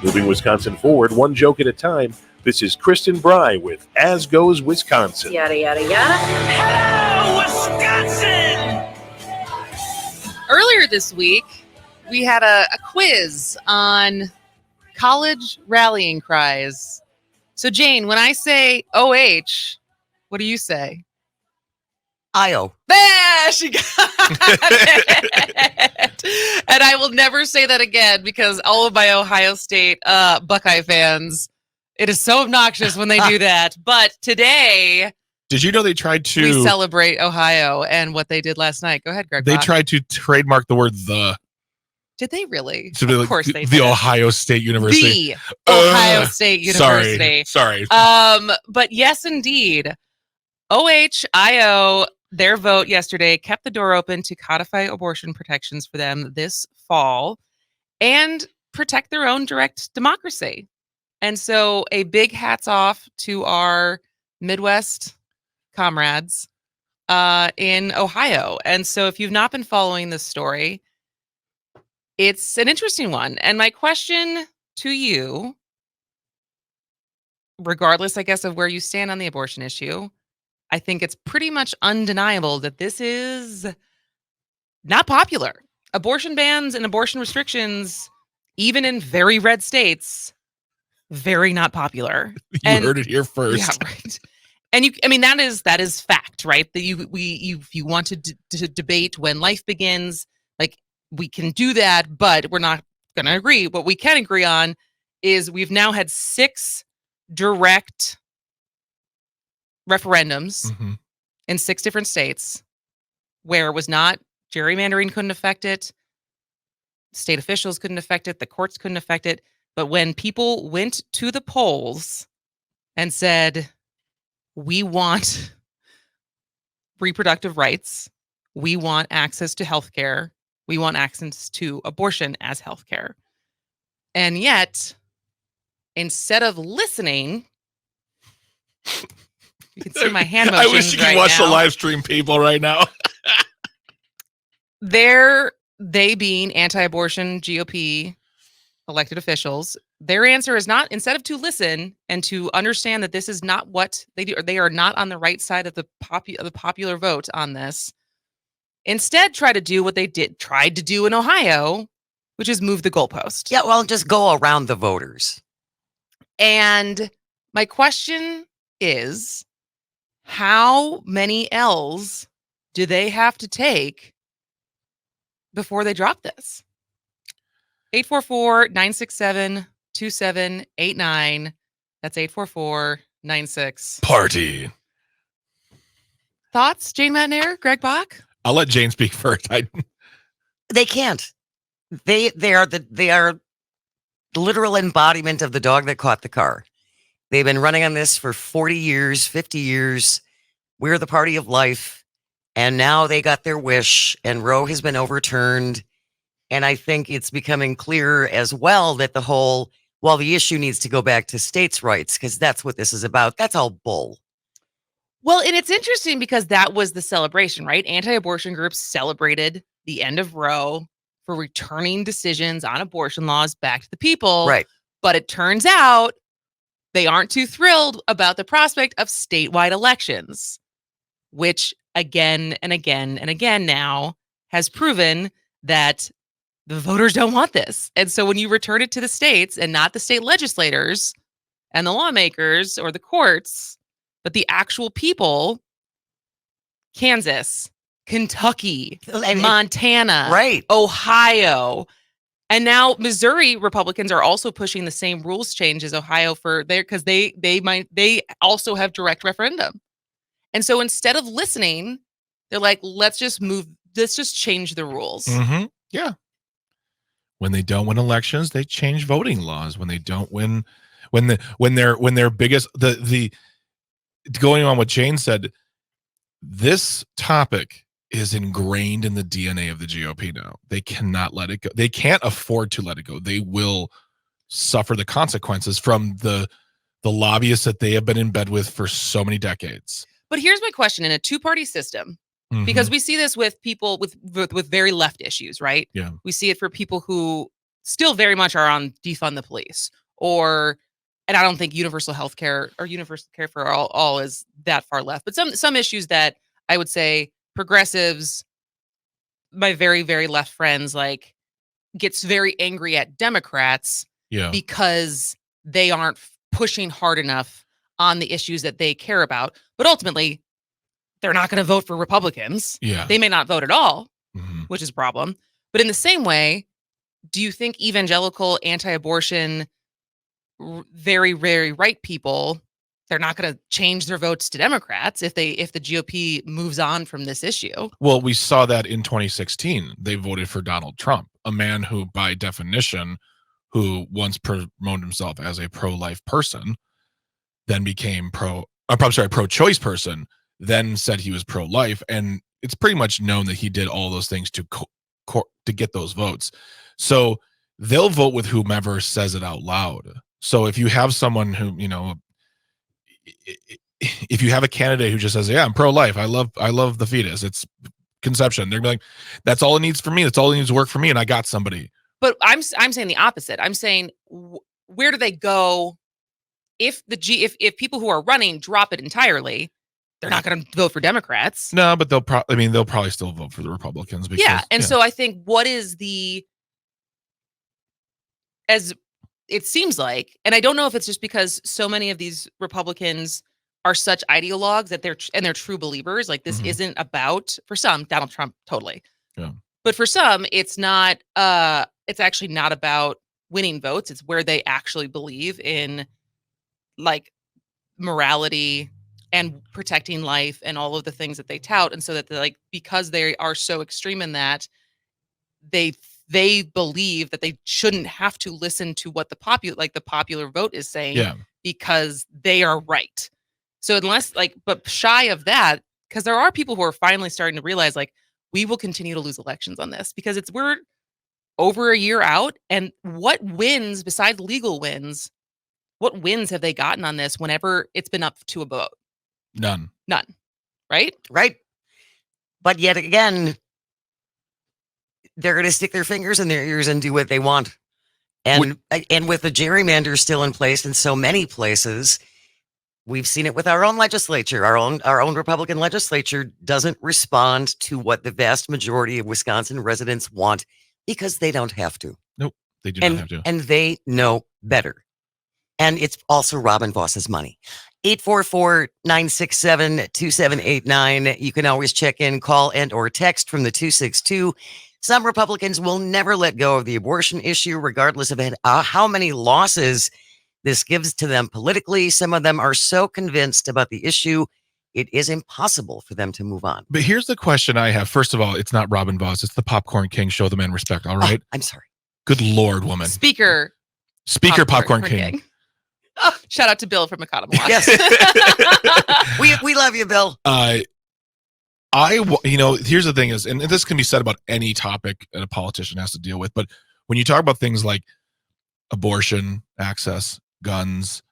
Moving Wisconsin forward, one joke at a time, this is Kristen Bry with As Goes Wisconsin. Yada, yada, yada. Hello, Wisconsin! Earlier this week, we had a quiz on college rallying cries. So, Jane, when I say OH, what do you say? IO. There, she got it. And I will never say that again because all of my Ohio State Buckeye fans, it is so obnoxious when they do that. But today, did you know they tried to... we celebrate Ohio and what they did last night. Go ahead, Greg. They tried to trademark the word "the." Did they really? So of course they did. The Ohio State University. The Ohio State University. Sorry. But yes, indeed. OHIO, their vote yesterday kept the door open to codify abortion protections for them this fall and protect their own direct democracy. And so a big hats off to our Midwest comrades in Ohio. And so if you've not been following this story, it's an interesting one. And my question to you, regardless, I guess, of where you stand on the abortion issue, I think it's pretty much undeniable that this is not popular. Abortion bans and abortion restrictions, even in very red states, very not popular. You heard it here first. Yeah, right. And that is fact, right? That you want to debate when life begins, like we can do that, but we're not going to agree. What we can agree on is we've now had 6 direct referendums in 6 different states where it was not gerrymandering couldn't affect it, state officials couldn't affect it, the courts couldn't affect it. But when people went to the polls and said, we want reproductive rights, we want access to healthcare, we want access to abortion as healthcare. And yet, instead of listening, you can see my hand motions. I wish you could watch the live stream, people, right now. They being anti-abortion GOP elected officials, their answer is not, instead of to listen and to understand that this is not what they do, or they are not on the right side of the popular vote on this, instead try to do what they tried to do in Ohio, which is move the goalpost. Yeah, well, just go around the voters. And my question is, how many L's do they have to take before they drop this? 844-967-2789. That's 844-96. Party. Thoughts, Jane Matnair, Greg Bach? I'll let Jane speak first. They can't. They are the literal embodiment of the dog that caught the car. They've been running on this for 40 years, 50 years. We're the party of life. And now they got their wish, and Roe has been overturned. And I think it's becoming clear as well that the issue needs to go back to states' rights, because that's what this is about. That's all bull. Well, and it's interesting because that was the celebration, right? Anti-abortion groups celebrated the end of Roe for returning decisions on abortion laws back to the people. Right. But it turns out they aren't too thrilled about the prospect of statewide elections, which again and again and again now has proven that the voters don't want this. And so when you return it to the states and not the state legislators and the lawmakers or the courts, but the actual people, Kansas, Kentucky, Montana, right, Ohio, and now Missouri Republicans are also pushing the same rules change as Ohio for there, because they also have direct referendum. And so instead of listening, they're like, let's just change the rules. Yeah. When they don't win elections, they change voting laws. When they don't win, when their biggest, the going on what Jane said, this topic is ingrained in the DNA of the GOP now. They cannot let it go. They can't afford to let it go. They will suffer the consequences from the lobbyists that they have been in bed with for so many decades. But here's my question: in a two-party system, because we see this with people with very left issues, right? Yeah. We see it for people who still very much are on defund the police, and I don't think universal health care or universal care for all is that far left. But some issues that I would say progressives, my very, very left friends, like, gets very angry at Democrats Yeah. because they aren't pushing hard enough on the issues that they care about. But ultimately, they're not going to vote for Republicans. Yeah. They may not vote at all, Mhm. which is a problem. But in the same way, do you think evangelical, anti-abortion, very, very right people, they're not going to change their votes to Democrats if the GOP moves on from this issue? Well, we saw that in 2016. They voted for Donald Trump, a man who, by definition, who once promoted himself as a pro-life person, then became pro-choice person, then said he was pro-life, and it's pretty much known that he did all those things to get those votes. So they'll vote with whomever says it out loud. So if you have someone who, if you have a candidate who just says, "Yeah, I'm pro-life. I love the fetus. It's conception," they're like, "That's all it needs for me. That's all it needs to work for me," and I got somebody. But I'm saying the opposite. I'm saying where do they go if if people who are running drop it entirely? They're not going to vote for Democrats. No, but they'll probably still vote for the Republicans. Because, So I think what is as it seems like, and I don't know if it's just because so many of these Republicans are such ideologues that they're true believers. Like, this isn't about, for some, Donald Trump, totally. Yeah. But for some, it's not. It's actually not about winning votes. It's where they actually believe in, like, morality and protecting life and all of the things that they tout. And so that they're like, because they are so extreme in that, they believe that they shouldn't have to listen to what the popular vote is saying, because they are right. So but shy of that, because there are people who are finally starting to realize, like, we will continue to lose elections on this because we're over a year out. And what wins besides legal wins? What wins have they gotten on this whenever it's been up to a vote? None. Right? Right. But yet again, they're going to stick their fingers in their ears and do what they want. And with the gerrymander still in place in so many places, we've seen it with our own legislature. Our own Republican legislature doesn't respond to what the vast majority of Wisconsin residents want because they don't have to. Nope, they do not have to. And they know better. And it's also Robin Voss's money. 844-967-2789. You can always check in, call, and or text from the 262. Some Republicans will never let go of the abortion issue, regardless of how many losses this gives to them politically. Some of them are so convinced about the issue, it is impossible for them to move on. But here's the question I have. First of all, it's not Robin Voss. It's the Popcorn King. Show the man respect, all right? Oh, I'm sorry. Good Lord, woman. Speaker Popcorn King. Oh, shout out to Bill from Economy. Yes. we love you, Bill. Here's the thing is, and this can be said about any topic that a politician has to deal with, but when you talk about things like abortion, access, guns,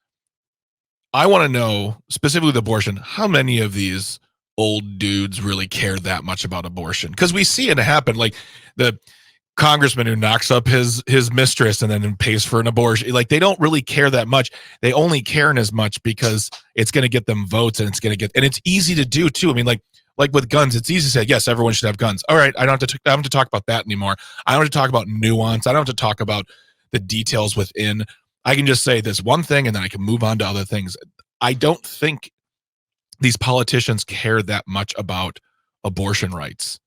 I want to know, specifically with abortion, how many of these old dudes really care that much about abortion? Because we see it happen, like the congressman who knocks up his mistress and then pays for an abortion. Like, they don't really care that much. They only care in as much because it's going to get them votes, and and it's easy to do too. I mean, like with guns, it's easy to say, yes, everyone should have guns. All right, I don't have to talk about that anymore. I don't have to talk about nuance. I don't have to talk about the details within. I can just say this one thing and then I can move on to other things. I don't think these politicians care that much about abortion rights.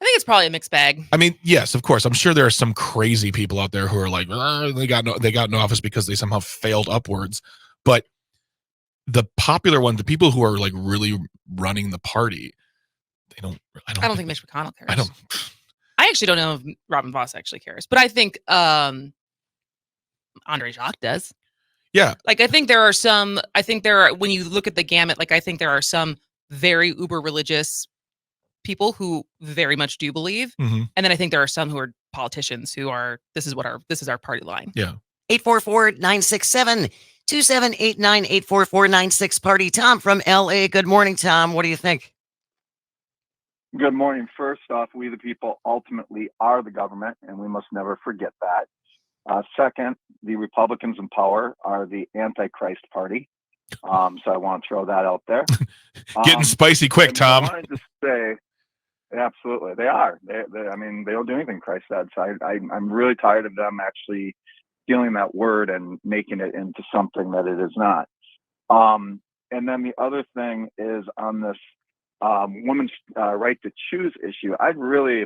I think it's probably a mixed bag. I mean, yes, of course. I'm sure there are some crazy people out there who are like, they got no office because they somehow failed upwards. But the popular ones, the people who are like really running the party, I don't think Mitch McConnell cares. I actually don't know if Robin Voss actually cares, but I think Andre Jacques does. Yeah. Like, when you look at the gamut, like, I think there are some very uber religious people who very much do believe. Mm-hmm. And then I think there are some who are politicians who are, this is our party line. Yeah. 844-967-2789, 844-96 party. Tom from LA. Good morning, Tom. What do you think? Good morning. First off, we the people ultimately are the government, and we must never forget that. Second, the Republicans in power are the Antichrist party. So I want to throw that out there. Getting spicy quick, and Tom. I wanted to say, absolutely, they are. I mean, they don't do anything Christ said. So I'm really tired of them actually stealing that word and making it into something that it is not. And then the other thing is on this women's right to choose issue. I'd really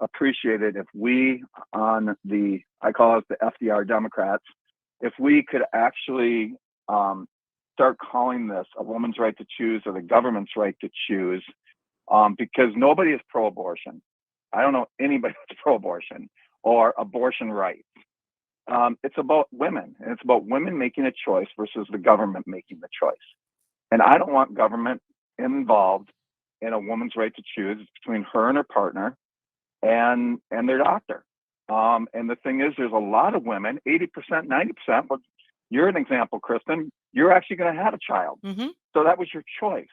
appreciate it if we on the, I call it the FDR Democrats, if we could actually start calling this a woman's right to choose or the government's right to choose, because nobody is pro-abortion. I don't know anybody that's pro-abortion or abortion rights. It's about women, and it's about women making a choice versus the government making the choice. And I don't want government involved in a woman's right to choose. It's between her and her partner and their doctor. And the thing is, there's a lot of women, 80%, 90%, but you're an example, Kristen. You're actually going to have a child. Mm-hmm. So that was your choice.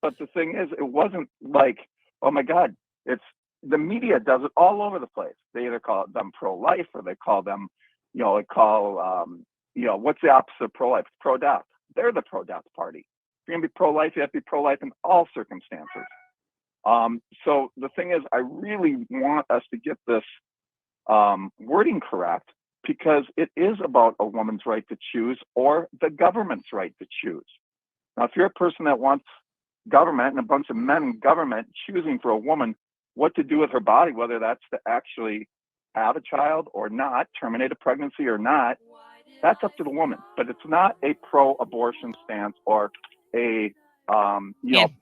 But the thing is, it wasn't like, oh my God, it's the media does it all over the place. They either call them pro-life or they call them, what's the opposite of pro-life? Pro-death. They're the pro-death party. If you're going to be pro-life, you have to be pro-life in all circumstances. So the thing is, I really want us to get this wording correct, because it is about a woman's right to choose or the government's right to choose. Now, if you're a person that wants government and a bunch of men in government choosing for a woman what to do with her body, whether that's to actually have a child or not, terminate a pregnancy or not, that's up to the woman. But it's not a pro-abortion stance or a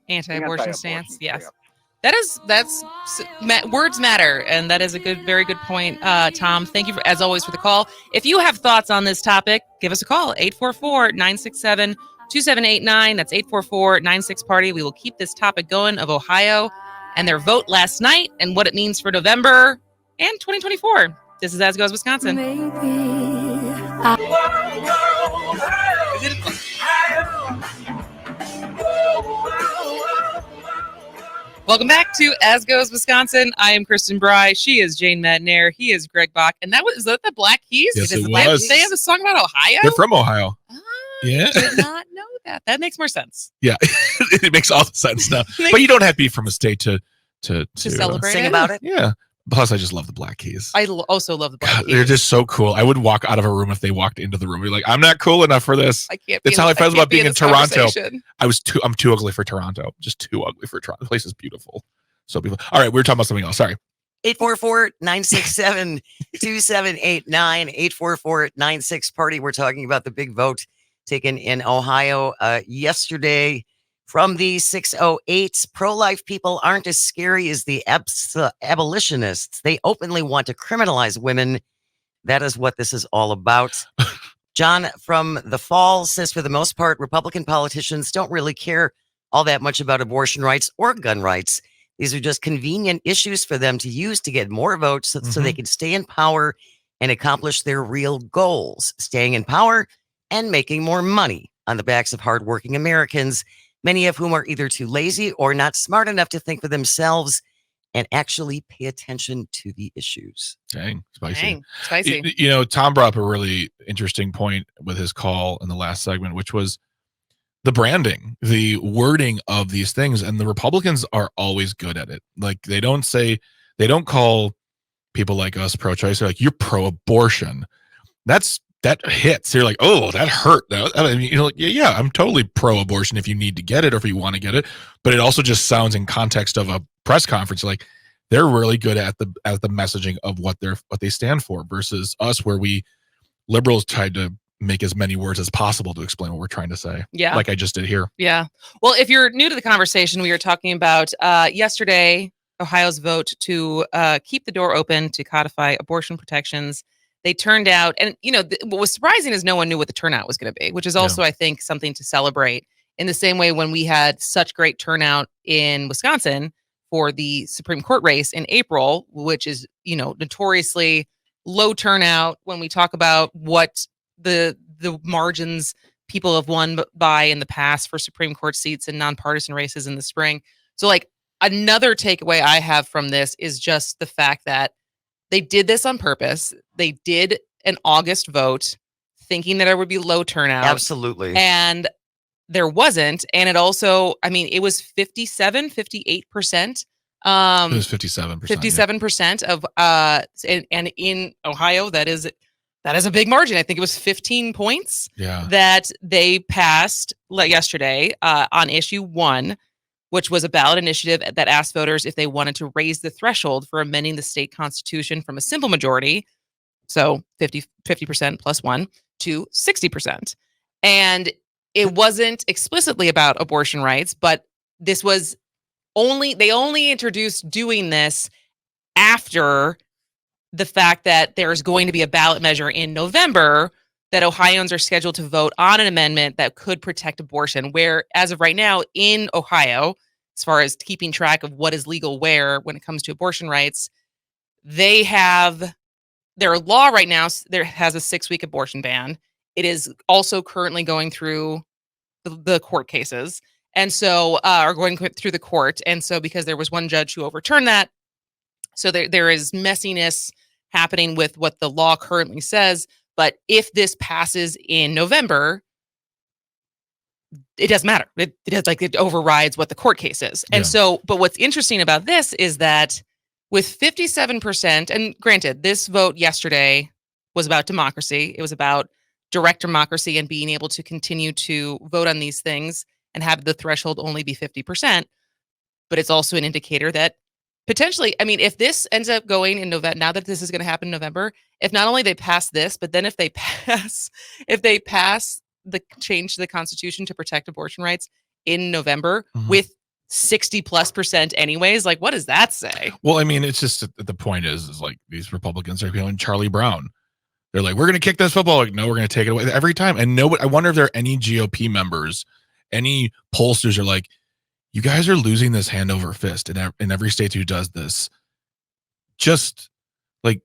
anti-abortion stance. Yes. Words matter, and that is a very good point, Tom. Thank you, as always, for the call. If you have thoughts on this topic, give us a call, 844-967-2789. That's 844-96-PARTY. We will keep this topic going of Ohio and their vote last night and what it means for November and 2024. This is As Goes Wisconsin. Welcome back to As Goes Wisconsin. I am Kristen Bry. She is Jane Madnair. He is Greg Bach. And is that the Black Keys? Yes, it was. They have a song about Ohio? They're from Ohio. Yeah. I did not know that. That makes more sense. Yeah, it makes all the sense now. But you don't have to be from a state to celebrate sing about it. Yeah. Plus, I just love the Black Keys. I also love the Black Keys. They're just so cool. I would walk out of a room if they walked into the room. Be like, I'm not cool enough for this. I can't. That's how I felt about being in Toronto. I'm too ugly for Toronto. Just too ugly for Toronto. The place is beautiful. So beautiful. All right, we were talking about something else. Sorry. 844-967-2789. 844-96-PARTY. We're talking about the big vote taken in Ohio yesterday. From the 608, pro-life people aren't as scary as the abolitionists. They openly want to criminalize women. That is what this is all about. John from the Falls says, for the most part, Republican politicians don't really care all that much about abortion rights or gun rights. These are just convenient issues for them to use to get more votes so they can stay in power and accomplish their real goals, staying in power and making more money on the backs of hardworking Americans, many of whom are either too lazy or not smart enough to think for themselves and actually pay attention to the issues. Dang, spicy. Tom brought up a really interesting point with his call in the last segment, which was the branding, the wording of these things. And the Republicans are always good at it. Like, they don't call people like us pro-choice. They're like, you're pro-abortion. That hits. They're like, oh, that hurt. I mean, yeah, I'm totally pro-abortion if you need to get it or if you want to get it. But it also just sounds, in context of a press conference, like they're really good at the messaging of what they stand for, versus us, where we liberals tried to make as many words as possible to explain what we're trying to say. Yeah. Like I just did here. Yeah. Well, if you're new to the conversation, we were talking about yesterday, Ohio's vote to keep the door open to codify abortion protections. They turned out, and what was surprising is no one knew what the turnout was going to be, which is also, I think, something to celebrate. In the same way, when we had such great turnout in Wisconsin for the Supreme Court race in April, which is, notoriously low turnout when we talk about what the margins people have won by in the past for Supreme Court seats and nonpartisan races in the spring. So, like, another takeaway I have from this is just the fact that they did this on purpose. They did an August vote thinking that there would be low turnout. Absolutely. And there wasn't. And it also, I mean, it was 58%. It was 57%. 57% of and in Ohio, that is a big margin. I think it was 15 points Yeah. that they passed yesterday on issue 1, which was a ballot initiative that asked voters if they wanted to raise the threshold for amending the state constitution from a simple majority, so 50% plus 1, to 60%. And it wasn't explicitly about abortion rights, but this was they only introduced doing this after the fact that there's going to be a ballot measure in November that Ohioans are scheduled to vote on an amendment that could protect abortion, where as of right now in Ohio, as far as keeping track of what is legal where when it comes to abortion rights, they have their law right now there has a 6-week abortion ban. It is also currently going through the court cases. And so, are going through the court. And so, because there was one judge who overturned that, so there is messiness happening with what the law currently says. But if this passes in November, it doesn't matter. It overrides what the court case is. And so, but what's interesting about this is that with 57%, and granted, this vote yesterday was about democracy. It was about direct democracy and being able to continue to vote on these things and have the threshold only be 50%. But it's also an indicator that potentially, I mean, if this ends up going in November, now that this is going to happen in November, if not only they pass this, but then if they pass the change to the Constitution to protect abortion rights in November with 60+% anyways, like, what does that say? Well, I mean, it's just the point is like these Republicans are feeling Charlie Brown. They're like, we're going to kick this football. Like, no, we're going to take it away every time. And I wonder if there are any GOP members, any pollsters are like, you guys are losing this hand over fist in every state who does this. Just like,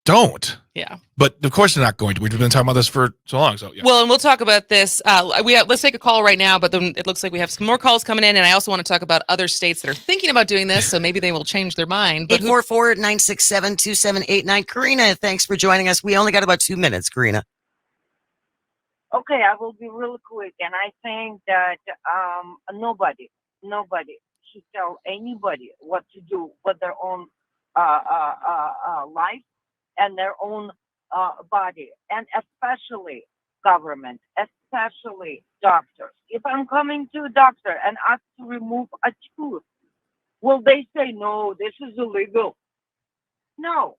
don't. Yeah. But of course they're not going to. We've been talking about this for so long. So yeah. Well, and we'll talk about this. Let's take a call right now, but then it looks like we have some more calls coming in. And I also want to talk about other states that are thinking about doing this. So maybe they will change their mind. 844-967-2789. Karina, thanks for joining us. We only got about 2 minutes, Karina. Okay, I will be really quick. And I think that nobody should tell anybody what to do with their own life and their own body, and especially government, especially doctors. If I'm coming to a doctor and asked to remove a tooth, will they say, no, this is illegal? No,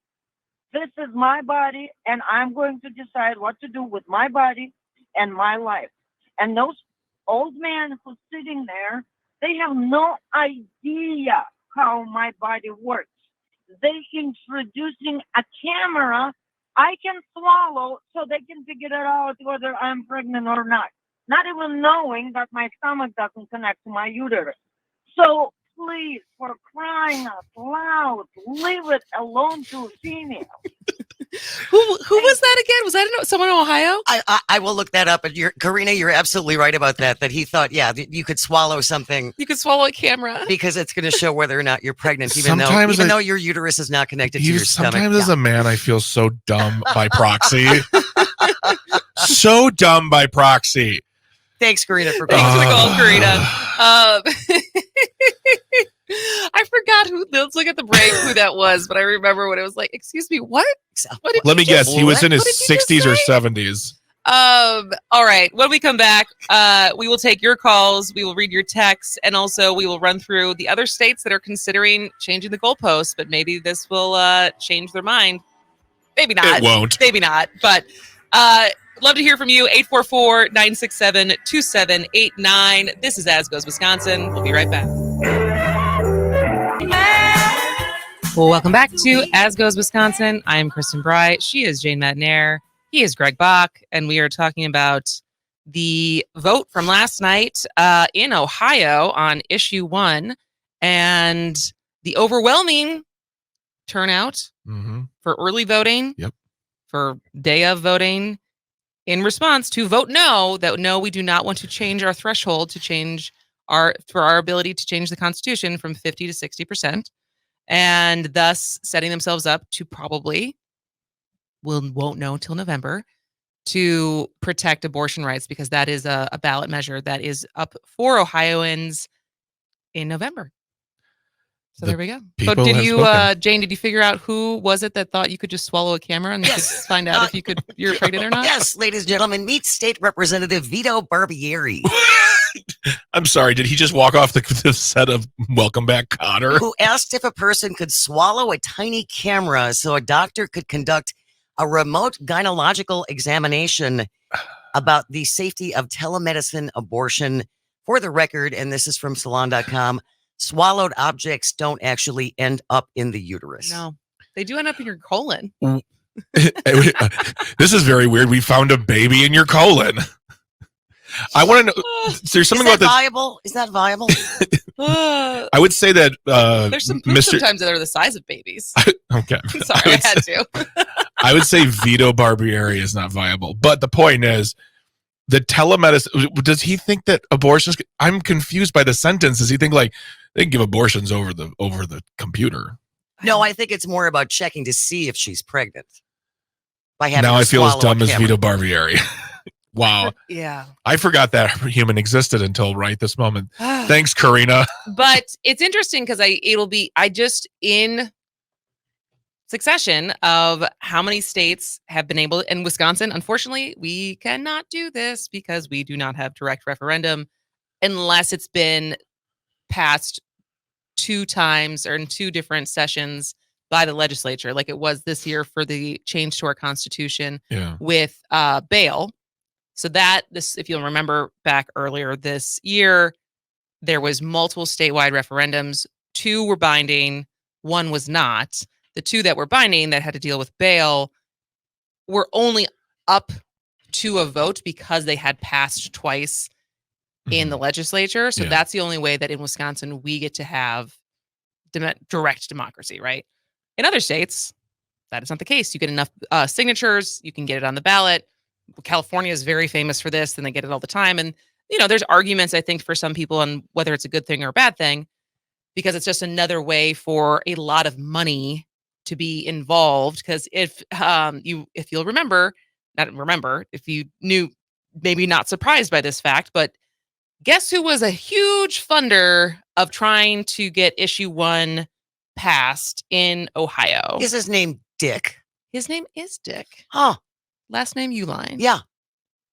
this is my body, and I'm going to decide what to do with my body and my life. And those old men who's sitting there, they have no idea how my body works. They introducing a camera I can swallow so they can figure it out whether I'm pregnant or not even knowing that my stomach doesn't connect to my uterus. So please, for crying out loud, leave it alone to a female. Who was that again? Was that someone in Ohio? I will look that up. But Karina, you're absolutely right about that. That he thought, you could swallow something. You could swallow a camera because it's going to show whether or not you're pregnant, even though your uterus is not connected to your stomach. Sometimes as a man, I feel so dumb by proxy. So dumb by proxy. Thanks, Karina, for calling. Thanks for the call, Karina. I forgot let's look at the break who that was, but I remember when it was like, excuse me, what? Let me guess. He was in his 60s or 70s. All right. When we come back, we will take your calls. We will read your texts. And also we will run through the other states that are considering changing the goalposts, but maybe this will change their mind. Maybe not. It won't. Maybe not. But love to hear from you. 844-967-2789. This is As Goes Wisconsin. We'll be right back. Well, welcome back to As Goes Wisconsin. I'm Kristen Bry. She is Jane Madnair. He is Greg Bach. And we are talking about the vote from last night in Ohio on issue 1 and the overwhelming turnout for early voting, for day of voting, in response to vote no, that no, we do not want to change our threshold to change our ability to change the Constitution from 50 to 60%. And thus setting themselves up to probably won't know till November, to protect abortion rights, because that is a ballot measure that is up for Ohioans in November. So The there we go. So people did have you, spoken. Jane, did you figure out who was it that thought you could just swallow a camera and you Yes. could find out if you're pregnant or not? Yes, ladies and gentlemen, meet State Representative Vito Barbieri, I'm sorry. Did he just walk off the set of Welcome Back, Cotter? who asked if a person could swallow a tiny camera so a doctor could conduct a remote gynecological examination about the safety of telemedicine abortion. For the record, and this is from salon.com, swallowed objects don't actually end up in the uterus. No, they do end up in your colon. This is very weird. We found a baby in your colon. I want to know. There's something Is about that this. viable? Is that viable? I would say that There's some poops sometimes that are the size of babies. Okay. Sorry, I had to. I would say Vito Barbieri is not viable. But the point is, the telemedicine, does he think that abortions, I'm confused by the sentence. Does he think like they can give abortions over the computer? No, I think it's more about checking to see if she's pregnant. By having Now her I feel as swallow dumb a as camera. Vito Barbieri. Wow. Yeah. I forgot that human existed until right this moment. Thanks, Karina. But it's interesting because I just in succession of how many states have been able, in Wisconsin, unfortunately, we cannot do this because we do not have direct referendum unless it's been passed 2 times or in 2 different sessions by the legislature, like it was this year for the change to our constitution with bail. So if you'll remember back earlier this year, there was multiple statewide referendums. 2 were binding, 1 was not. The 2 that were binding that had to deal with bail were only up to a vote because they had passed twice in the legislature. So that's the only way that in Wisconsin we get to have direct democracy, right? In other states, that is not the case. You get enough signatures, you can get it on the ballot. California is very famous for this, and they get it all the time. And, there's arguments, I think, for some people on whether it's a good thing or a bad thing, because it's just another way for a lot of money to be involved. Because if you'll remember, if you knew, maybe not surprised by this fact, but guess who was a huge funder of trying to get issue 1 passed in Ohio? Is his name Dick? His name is Dick. Huh. Last name Uline. Yeah.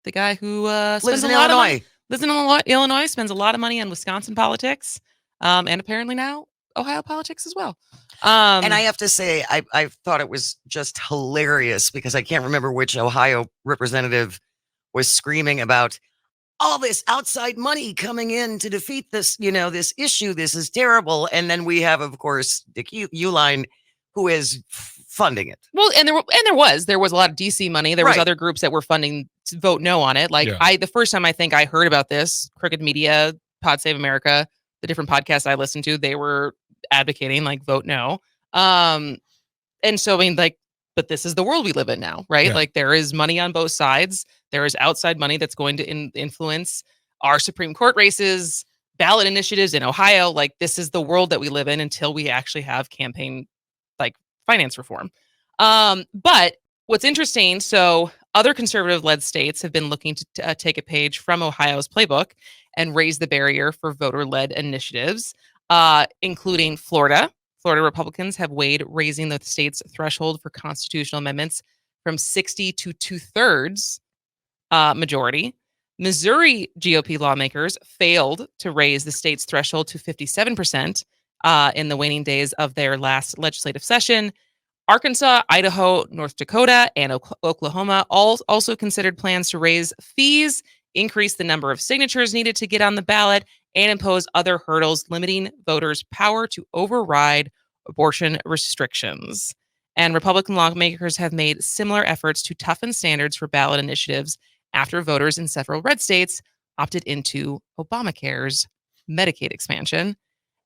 The guy who Lives in Illinois. Lives in Illinois, spends a lot of money on Wisconsin politics, and apparently now Ohio politics as well. And I have to say, I thought it was just hilarious because I can't remember which Ohio representative was screaming about all this outside money coming in to defeat this, this issue. This is terrible. And then we have, of course, Dick Uline, who is funding it. Well, and there was a lot of DC money. There was other groups that were funding to vote no on it. Like the first time I think I heard about this, Crooked Media, Pod Save America, the different podcasts I listened to, they were advocating like vote no. And so but this is the world we live in now, right? Yeah. Like there is money on both sides. There is outside money that's going to influence our Supreme Court races, ballot initiatives in Ohio. Like this is the world that we live in until we actually have campaign finance reform. But what's interesting, so other conservative-led states have been looking to take a page from Ohio's playbook and raise the barrier for voter-led initiatives, including Florida. Florida Republicans have weighed raising the state's threshold for constitutional amendments from 60 to 2/3 majority. Missouri GOP lawmakers failed to raise the state's threshold to 57% in the waning days of their last legislative session. Arkansas, Idaho, North Dakota, and Oklahoma also considered plans to raise fees, increase the number of signatures needed to get on the ballot, and impose other hurdles limiting voters' power to override abortion restrictions. And Republican lawmakers have made similar efforts to toughen standards for ballot initiatives after voters in several red states opted into Obamacare's Medicaid expansion.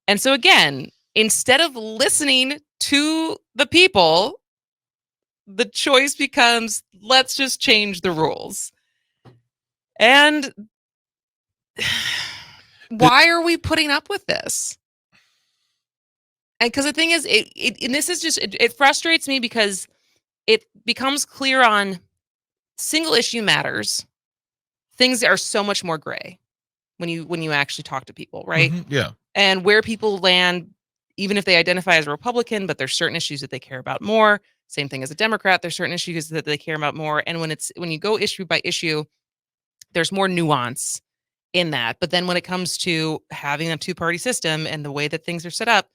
And so again, instead of listening to the people, the choice becomes, let's just change the rules. And why are we putting up with this? And because the thing is, it frustrates me because it becomes clear on single issue matters. Things are so much more gray when you actually talk to people, right? Yeah. And where people land, even if they identify as a Republican, but there's certain issues that they care about more. Same thing as a Democrat, there's certain issues that they care about more. And when you go issue by issue, there's more nuance in that. But then when it comes to having a two-party system and the way that things are set up,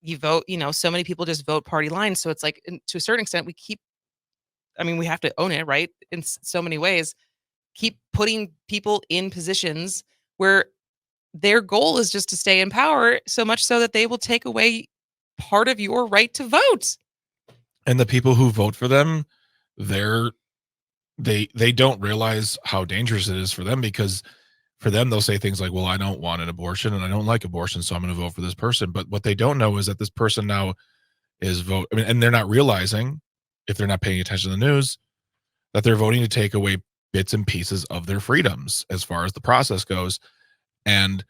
you vote, so many people just vote party lines. So it's like, to a certain extent, we have to own it, right? In so many ways, keep putting people in positions where their goal is just to stay in power, so much so that they will take away part of your right to vote. And the people who vote for them, they don't realize how dangerous it is for them, because for them, they'll say things like, well, I don't want an abortion and I don't like abortion, so I'm going to vote for this person. But what they don't know is that this person now is and they're not realizing, if they're not paying attention to the news, that they're voting to take away bits and pieces of their freedoms as far as the process goes. And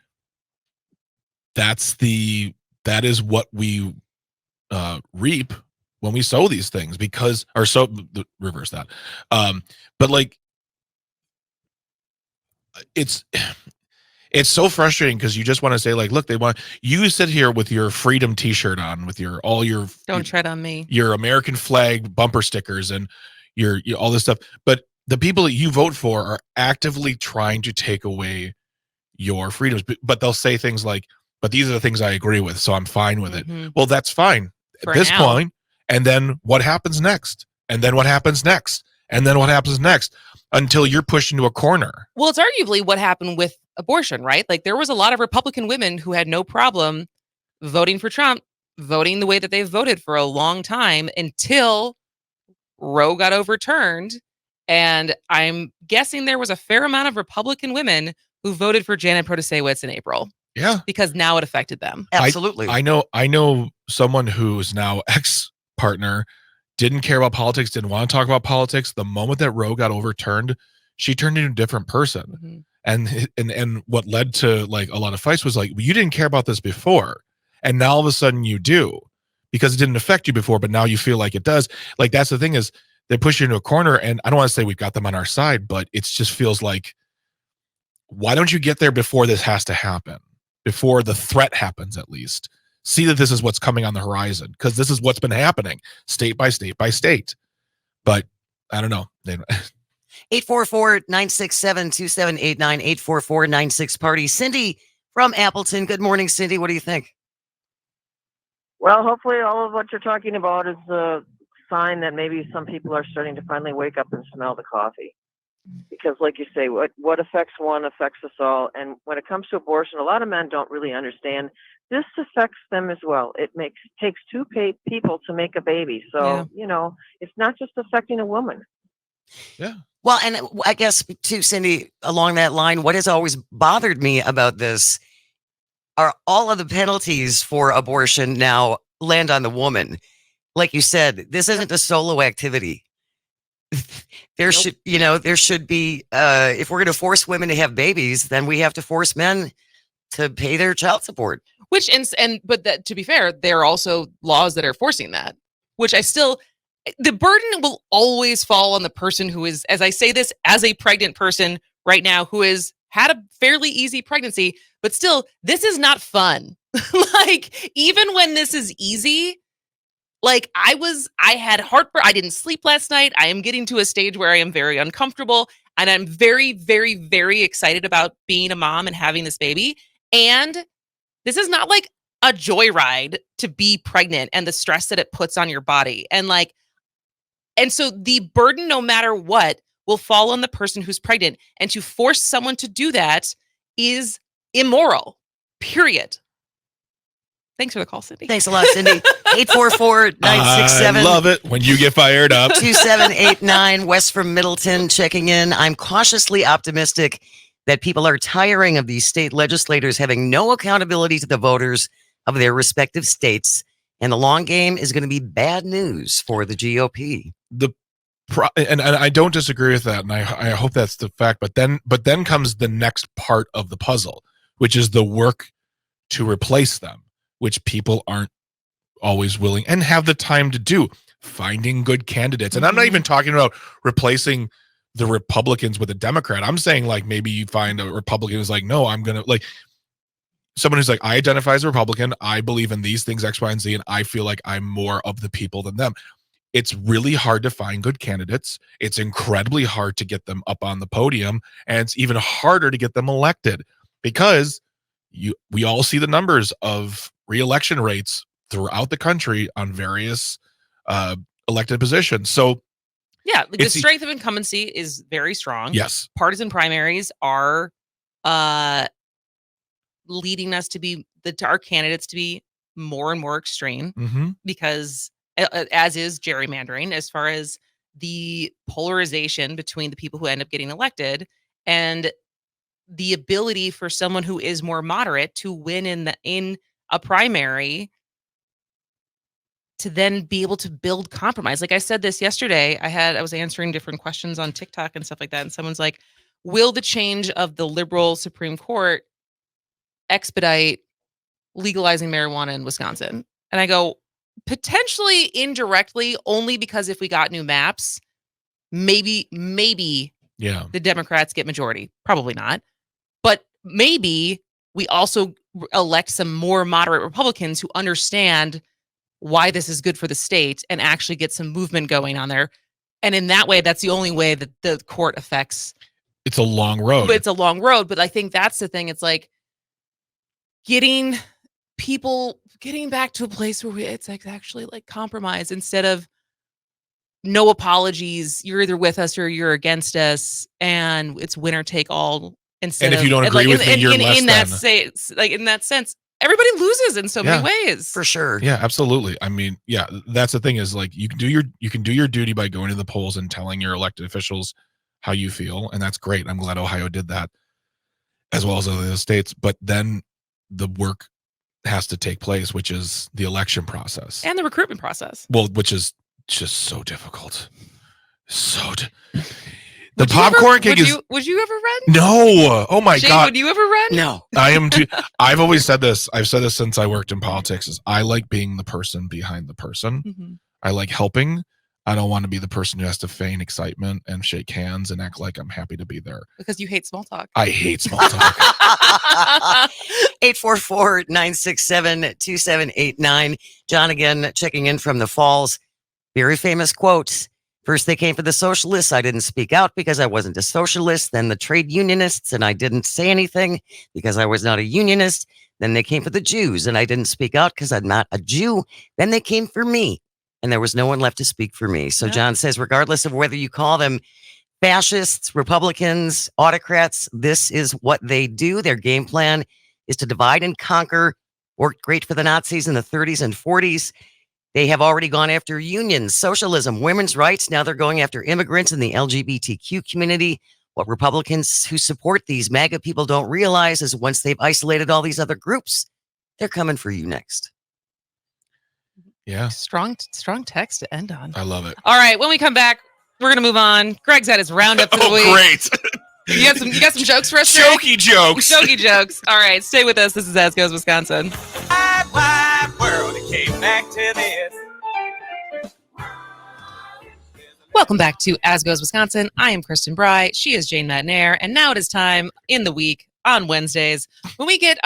that is what we reap when we sow these things, reverse that. But like, it's so frustrating, because you just want to say, like, look, you sit here with your freedom t-shirt on, with Don't tread on me, your American flag bumper stickers, and your all this stuff. But the people that you vote for are actively trying to take away your freedoms. But they'll say things like, but these are the things I agree with, so I'm fine with it. Well, that's fine for at this now. point. And then what happens next? And then what happens next? And then what happens next? Until you're pushed into a corner. Well, it's arguably what happened with abortion, right? Like, there was a lot of Republican women who had no problem voting for Trump, voting the way that they've voted for a long time, until Roe got overturned. And I'm guessing there was a fair amount of Republican women who voted for Janet Protasewicz in April. Yeah. Because now it affected them. Absolutely. I know someone who's now ex-partner didn't care about politics, didn't want to talk about politics. The moment that Roe got overturned, she turned into a different person. And what led to like a lot of fights was like, well, you didn't care about this before, and now all of a sudden you do, because it didn't affect you before, but now you feel like it does. Like, that's the thing, is they push you into a corner, and I don't want to say we've got them on our side, but it just feels like, why don't you get there before this has to happen? Before the threat happens, at least. See that this is what's coming on the horizon, because this is what's been happening state by state by state. But I don't know. 844-967-2789, 844-96-PARTY. Cindy from Appleton. Good morning, Cindy. What do you think? Well, hopefully all of what you're talking about is a sign that maybe some people are starting to finally wake up and smell the coffee. Because like you say, what affects one affects us all. And when it comes to abortion, a lot of men don't really understand this affects them as well. It takes two people to make a baby. So, it's not just affecting a woman. Yeah. Well, and I guess too, Cindy, along that line, what has always bothered me about this are all of the penalties for abortion now land on the woman. Like you said, this isn't a solo activity. There should be, if we're going to force women to have babies, then we have to force men to pay their child support. Which, but to be fair, there are also laws that are forcing that, which the burden will always fall on the person who is, as I say this, as a pregnant person right now, who has had a fairly easy pregnancy, but still, this is not fun. Like, even when this is easy, like I had heartburn. I didn't sleep last night. I am getting to a stage where I am very uncomfortable, and I'm very, very, very excited about being a mom and having this baby. And this is not like a joyride to be pregnant and the stress that it puts on your body. And so the burden, no matter what, will fall on the person who's pregnant. And to force someone to do that is immoral, period. Thanks for the call, Cindy. Thanks a lot, Cindy. 844-967. I love it when you get fired up. 2789, West from Middleton checking in. I'm cautiously optimistic that people are tiring of these state legislators having no accountability to the voters of their respective states. And the long game is going to be bad news for the GOP. And I don't disagree with that, and I hope that's the fact. But then comes the next part of the puzzle, which is the work to replace them, which people aren't always willing and have the time to do. finding good candidates. And I'm not even talking about replacing the Republicans with a Democrat. I'm saying like maybe you find a Republican who's like, no, I'm going to like someone who's like, I identify as a Republican. I believe in these things, X, Y, and Z, and I feel like I'm more of the people than them. It's really hard to find good candidates. It's incredibly hard to get them up on the podium, and it's even harder to get them elected because we all see the numbers of re-election rates throughout the country on various elected positions. So yeah, the strength of incumbency is very strong. Yes. Partisan primaries are leading us to be our candidates to be more and more extreme because as is gerrymandering as far as the polarization between the people who end up getting elected and the ability for someone who is more moderate to win in a primary to then be able to build compromise. Like I said this yesterday, I was answering different questions on TikTok and stuff like that. And someone's like, will the change of the liberal Supreme Court expedite legalizing marijuana in Wisconsin? And I go, potentially indirectly, only because if we got new maps, maybe the Democrats get majority. Probably not. But maybe we also elect some more moderate Republicans who understand why this is good for the state and actually get some movement going on there. And in that way, that's the only way that the court affects. It's a long road. But it's a long road. But I think that's the thing. It's like getting back to a place where it's like actually like compromise instead of no apologies. You're either with us or you're against us, and it's winner take all. Instead and if you don't agree with me, you're less than. In that sense, everybody loses in so many ways. For sure. Yeah, absolutely. I mean, yeah, that's the thing is like you can do your duty by going to the polls and telling your elected officials how you feel, and that's great. I'm glad Ohio did that, as well as other states. But then the work has to take place, which is the election process and the recruitment process. Well, which is just so difficult. The popcorn king is. Would you ever run? No. Oh my Shane, God. Would you ever run? No. I am too. I've always said this. I've said this since I worked in politics. Is I like being the person behind the person. Mm-hmm. I like helping. I don't want to be the person who has to feign excitement and shake hands and act like I'm happy to be there. Because you hate small talk. I hate small talk. 844-967-2789. John again checking in from the Falls. Very famous quotes. First, they came for the socialists. I didn't speak out because I wasn't a socialist. Then the trade unionists, and I didn't say anything because I was not a unionist. Then they came for the Jews, and I didn't speak out because I'm not a Jew. Then they came for me, and there was no one left to speak for me. So John says, regardless of whether you call them fascists, Republicans, autocrats, this is what they do. Their game plan is to divide and conquer. Worked great for the Nazis in the 30s and 40s. They have already gone after unions, socialism, women's rights. Now they're going after immigrants in the LGBTQ community. What Republicans who support these MAGA people don't realize is once they've isolated all these other groups, they're coming for you next. Yeah. Strong text to end on. I love it. All right. When we come back, we're going to move on. Greg's had his roundup for the week. Great. You got some jokes for us, Greg? Jokey jokes. Jokey jokes. All right. Stay with us. This is As Goes Wisconsin. Wide world, it came back to this. Welcome back to As Goes Wisconsin. I am Kristen Bry. She is Jane Matnair. And now it is time in the week on Wednesdays when we get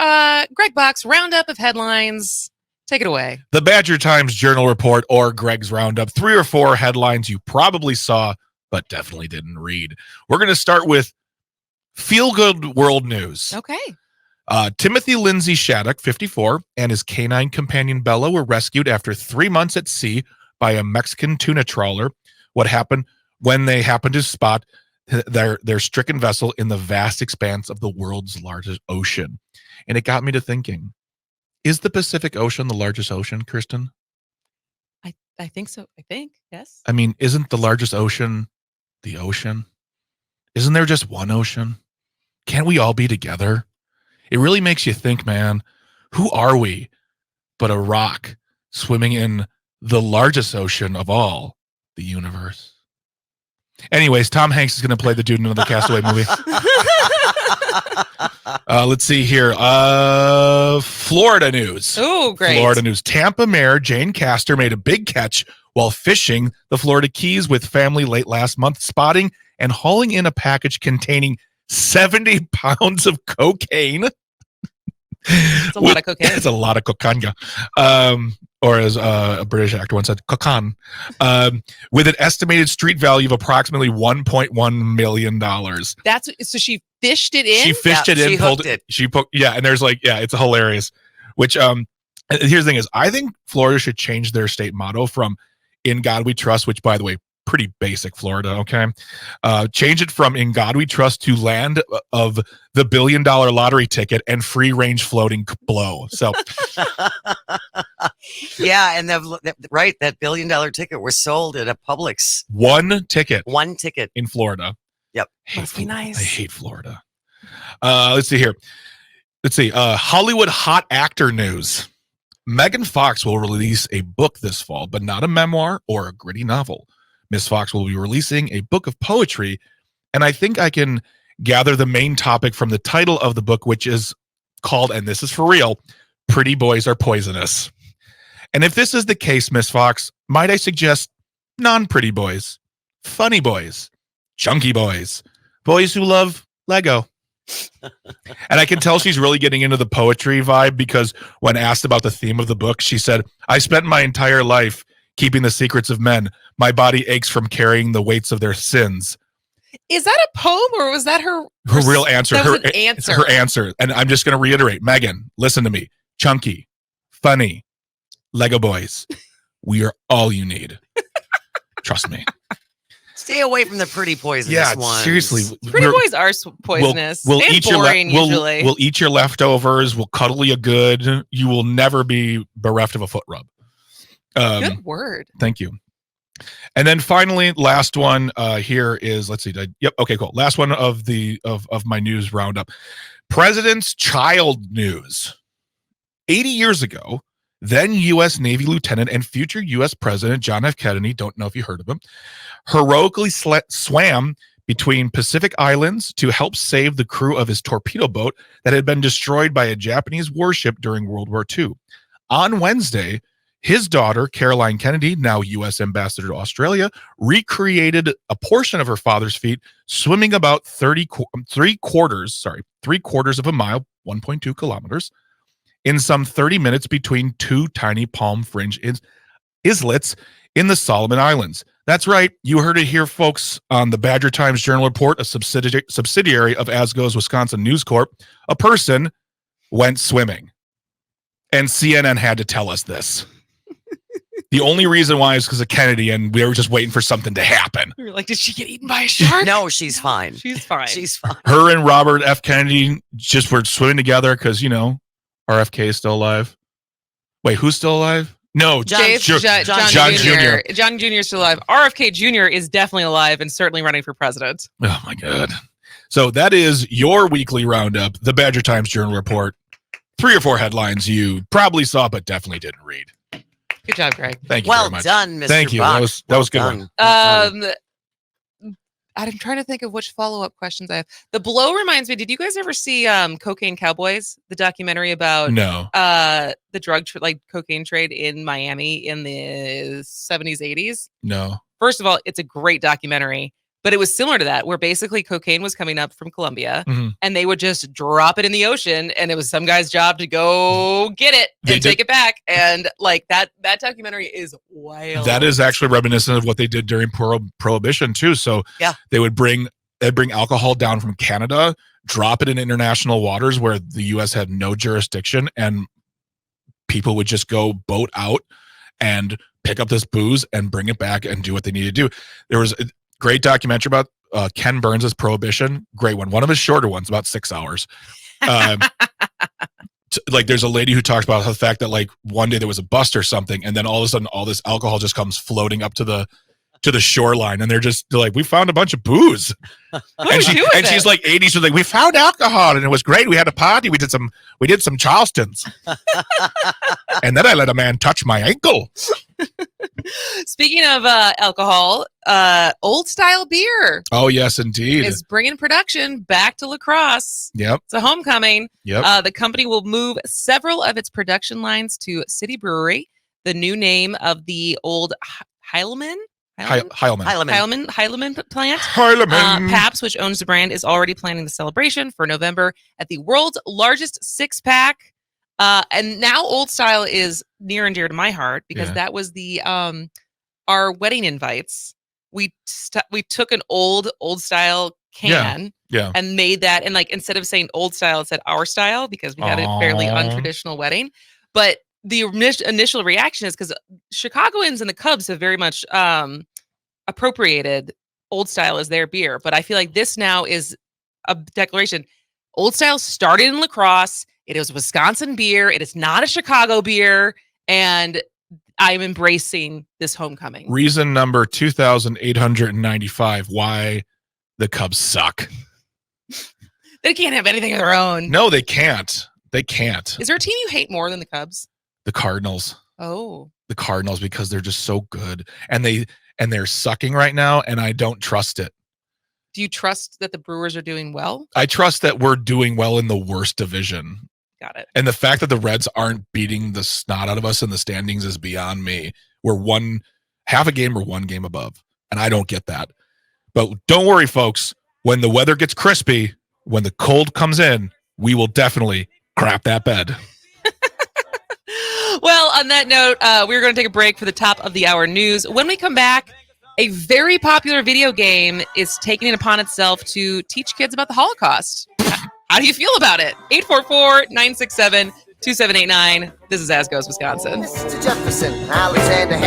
Greg Bach's roundup of headlines. Take it away. The Badger Times Journal Report or Greg's Roundup. 3 or 4 headlines you probably saw, but definitely didn't read. We're going to start with feel-good world news. Okay. Timothy Lindsay Shattuck, 54, and his canine companion Bella were rescued after 3 months at sea by a Mexican tuna trawler. What happened when they happened to spot their stricken vessel in the vast expanse of the world's largest ocean? And it got me to thinking, is the Pacific Ocean the largest ocean, Kristen? I think so. I think, yes. I mean, isn't the largest ocean the ocean? Isn't there just one ocean? Can't we all be together? It really makes you think, man, who are we but a rock swimming in the largest ocean of all, the universe? Anyways, Tom Hanks is going to play the dude in another Castaway movie. Let's see here. Florida news. Oh, great. Florida news. Tampa Mayor Jane Castor made a big catch while fishing the Florida Keys with family late last month, spotting and hauling in a package containing 70 pounds of cocaine. It's a lot of cocaine. It's a lot of cocaine. Or as a British actor once said, cocaine. With an estimated street value of approximately $1.1 million. So she fished it in? She fished it in, pulled it. And there's it's hilarious. Which, here's the thing is, I think Florida should change their state motto from "In God We Trust," which, by the way, pretty basic Florida, okay? Change it from "In God We Trust" to "Land of the $1 billion lottery ticket and free range floating blow." So, yeah, and that $1 billion ticket was sold at a Publix. One ticket in Florida. Yep, must be nice. I hate Florida. Let's see here. Hollywood hot actor news. Megan Fox will release a book this fall, but not a memoir or a gritty novel. Miss Fox will be releasing a book of poetry, and I think I can gather the main topic from the title of the book, which is called, and this is for real, "Pretty Boys Are Poisonous." And if this is the case, Miss Fox, might I suggest non-pretty boys, funny boys, chunky boys, boys who love Lego. And I can tell she's really getting into the poetry vibe, because when asked about the theme of the book, she said, "I spent my entire life keeping the secrets of men. My body aches from carrying the weights of their sins." Is that a poem, or was that her real answer? That was an answer. Her answer. And I'm just going to reiterate, Megan, listen to me. Chunky, funny, Lego boys. We are all you need. Trust me. Stay away from the pretty poisonous ones. Seriously. Pretty boys are poisonous. We'll and eat boring, usually. We'll eat your leftovers. We'll cuddle you good. You will never be bereft of a foot rub. Good word. Thank you. And then finally, last one here is, let's see. Yep. Okay, cool. Last one of my news roundup. President's child news. 80 years ago, then U.S. Navy Lieutenant and future U.S. President John F. Kennedy, don't know if you heard of him, heroically swam between Pacific Islands to help save the crew of his torpedo boat that had been destroyed by a Japanese warship during World War II. On Wednesday, his daughter, Caroline Kennedy, now U.S. Ambassador to Australia, recreated a portion of her father's feat, swimming about three quarters of a mile, 1.2 kilometers, in some 30 minutes between two tiny palm fringe islets in the Solomon Islands. That's right. You heard it here, folks, on the Badger Times Journal Report, a subsidiary of As Goes Wisconsin News Corp. A person went swimming. And CNN had to tell us this. The only reason why is because of Kennedy, and we were just waiting for something to happen. We were like, did she get eaten by a shark? No, she's fine. She's fine. She's fine. Her and Robert F. Kennedy just were swimming together because, RFK is still alive. Wait, who's still alive? No, John Jr. John Jr. is still alive. RFK Jr. is definitely alive and certainly running for president. Oh, my God. So that is your weekly roundup, the Badger Times Journal Report. 3 or 4 headlines you probably saw but definitely didn't read. Good job, Greg. Thank you well very much. Done, Mr. Thank you. Bach. That was good one. I'm trying to think of which follow-up questions I have. The Blow reminds me, did you guys ever see Cocaine Cowboys, the documentary about the drug cocaine trade in Miami in the 70s, 80s? No. First of all, it's a great documentary, but it was similar to that, where basically cocaine was coming up from Colombia and they would just drop it in the ocean, and it was some guy's job to go get it and take it back. And that documentary is wild. That is actually reminiscent of what they did during Prohibition too. So they'd bring alcohol down from Canada, drop it in international waters where the U.S. had no jurisdiction, and people would just go boat out and pick up this booze and bring it back and do what they needed to do. There was a great documentary about Ken Burns' Prohibition. Great one. One of his shorter ones, about 6 hours. There's a lady who talks about the fact that one day there was a bust or something, and then all of a sudden all this alcohol just comes floating up to the shoreline, and they're like, we found a bunch of booze. She's like 80, so we found alcohol, and it was great. We had a party. We did some Charlestons. And then I let a man touch my ankle. Speaking of alcohol, Old Style Beer. Oh, yes, indeed. Is bringing production back to La Crosse. Yep. It's a homecoming. Yep. The company will move several of its production lines to City Brewery, the new name of the old Heilemann plant. Pabst, which owns the brand, is already planning the celebration for November at the world's largest 6-pack. And now Old Style is near and dear to my heart because that was the our wedding invites. We took an old Style can and made that, and like instead of saying Old Style, it said Our Style because we had a fairly untraditional wedding. But the initial reaction is because Chicagoans and the Cubs have very much appropriated Old Style as their beer. But I feel like this now is a declaration. Old Style started in La Crosse. It is Wisconsin beer. It is not a Chicago beer. And I'm embracing this homecoming. Reason number 2,895 why the Cubs suck. They can't have anything of their own. No, they can't. They can't. Is there a team you hate more than the Cubs? The Cardinals. Oh. The Cardinals, because they're just so good. And they're sucking right now, and I don't trust it. Do you trust that the Brewers are doing well? I trust that we're doing well in the worst division. Got it. And the fact that the Reds aren't beating the snot out of us in the standings is beyond me. We're half a game or one game above. And I don't get that. But don't worry, folks. When the weather gets crispy, when the cold comes in, we will definitely crap that bed. Well, on that note, we're going to take a break for the top of the hour news. When we come back, a very popular video game is taking it upon itself to teach kids about the Holocaust. How do you feel about it? 844-967-2789. This is As Goes Wisconsin. Mr. Jefferson, Alexander